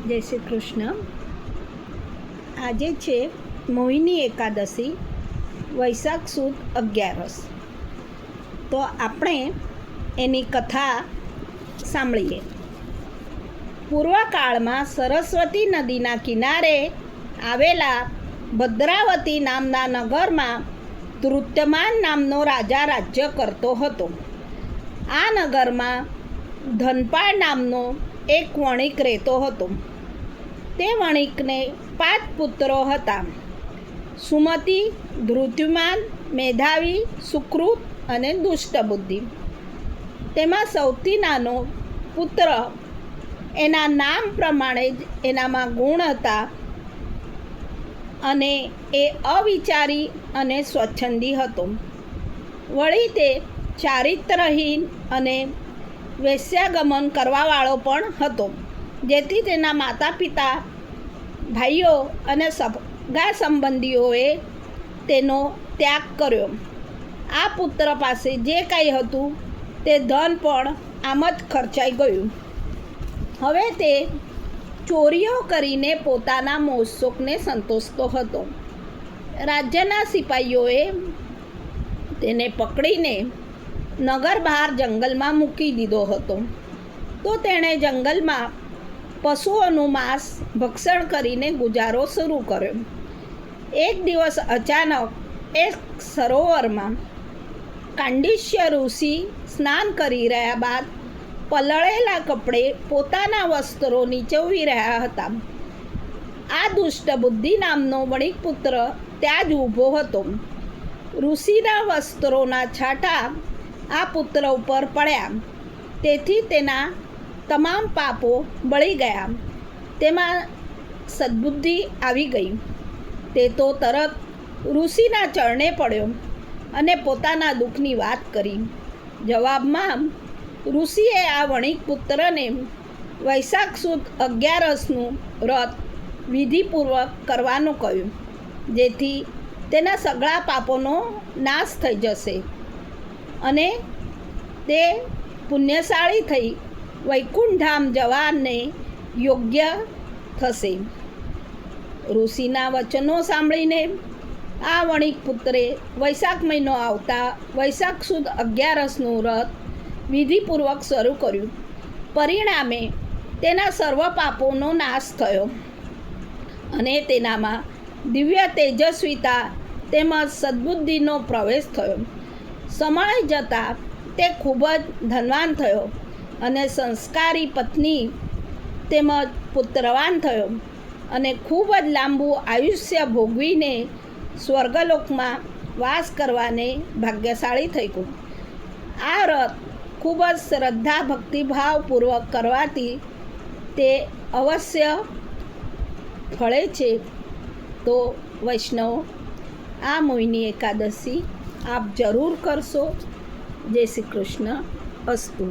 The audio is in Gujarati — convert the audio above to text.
જય શ્રી કૃષ્ણ. આજે છે મોહિની એકાદશી, વૈશાખ સુદ 11. તો આપણે એની કથા સાંભળીએ. પૂર્વકાળમાં સરસ્વતી નદીના કિનારે આવેલા ભદ્રાવતી નામના નગરમાં ધૃત્યમાન નામનો રાજા રાજ્ય કરતો હતો. આ નગરમાં ધનપાળ નામનો એક વણિક રહેતો હતો. તે વણિકને 5 પુત્રો હતા: સુમતિ, ધૃત્યમાન, મેધાવી, સુકૃત અને દુષ્ટબુદ્ધિ. તેમાં સૌથી નાનો પુત્ર, એના નામ પ્રમાણે જ એનામાં ગુણ હતા અને એ અવિચારી અને સ્વચ્છંદી હતો. વળી તે ચારિત્રહીન અને વેશ્યાગમન કરવાવાળો પણ હતો, જેથી તેના માતા પિતા, ભાઈઓ અને સગા સંબંધીઓએ તેનો ત્યાગ કર્યો. આ પુત્ર પાસે જે કાંઈ હતું તે ધન પણ આમ જ ખર્ચાઈ ગયું. હવે તે ચોરીઓ કરીને પોતાના મોજશોખને સંતોષતો હતો. રાજ્યના સિપાહીઓએ તેને પકડીને નગર બહાર જંગલમાં મૂકી દીધો હતો. તો તેણે જંગલમાં પશુઓનું માંસ ભક્ષણ કરીને ગુજારો શરૂ કર્યો. એક દિવસ અચાનક એક સરોવરમાં કાંડિષ્ય ઋષિ સ્નાન કરી રહ્યા બાદ પલળેલા કપડે પોતાના વસ્ત્રો નીચોવી રહ્યા હતા. આ દુષ્ટ બુદ્ધિ નામનો વણિક પુત્ર ત્યાં જ ઊભો હતો. ઋષિના વસ્ત્રોના છાંટા આ પુત્ર ઉપર પડ્યા, તેથી તેના તમામ પાપો બળી ગયા. તેમાં સદ્બુદ્ધિ આવી ગઈ. તે તો તરત ઋષિના ચરણે પડ્યો અને પોતાના દુઃખની વાત કરી. જવાબમાં ઋષિએ આ વણિક પુત્રને વૈશાખ સુદ 11નું વ્રત વિધિપૂર્વક કરવાનું કહ્યું, જેથી તેના સગળા પાપોનો નાશ થઈ જશે અને તે પુણ્યશાળી થઈ વૈકુંઠ ધામ જવાને યોગ્ય થશે. ઋષિના વચનો સાંભળીને આ વણિક પુત્રે વૈશાખ મહિનો આવતા વૈશાખ સુદ 11નું વ્રત વિધિપૂર્વક શરૂ કર્યું. પરિણામે તેના સર્વ પાપોનો નાશ થયો અને તેનામાં દિવ્ય તેજસ્વીતા તેમજ સદ્બુદ્ધિનો પ્રવેશ થયો. સમય જતાં તે ખૂબ જ ધનવાન થયો અને સંસ્કારી પત્ની તેમજ પુત્રવાન થયો અને ખૂબ જ લાંબુ આયુષ્ય ભોગવીને સ્વર્ગલોકમાં વાસ કરવાને ભાગ્યશાળી થઈ ગયો. આ વ્રત ખૂબ જ શ્રદ્ધા ભક્તિભાવપૂર્વક કરવાથી તે અવશ્ય ફળે છે. તો વૈષ્ણવ, આ મોહિની એકાદશી આપ જરૂર કરશો. જય શ્રી કૃષ્ણ. અસ્તુ.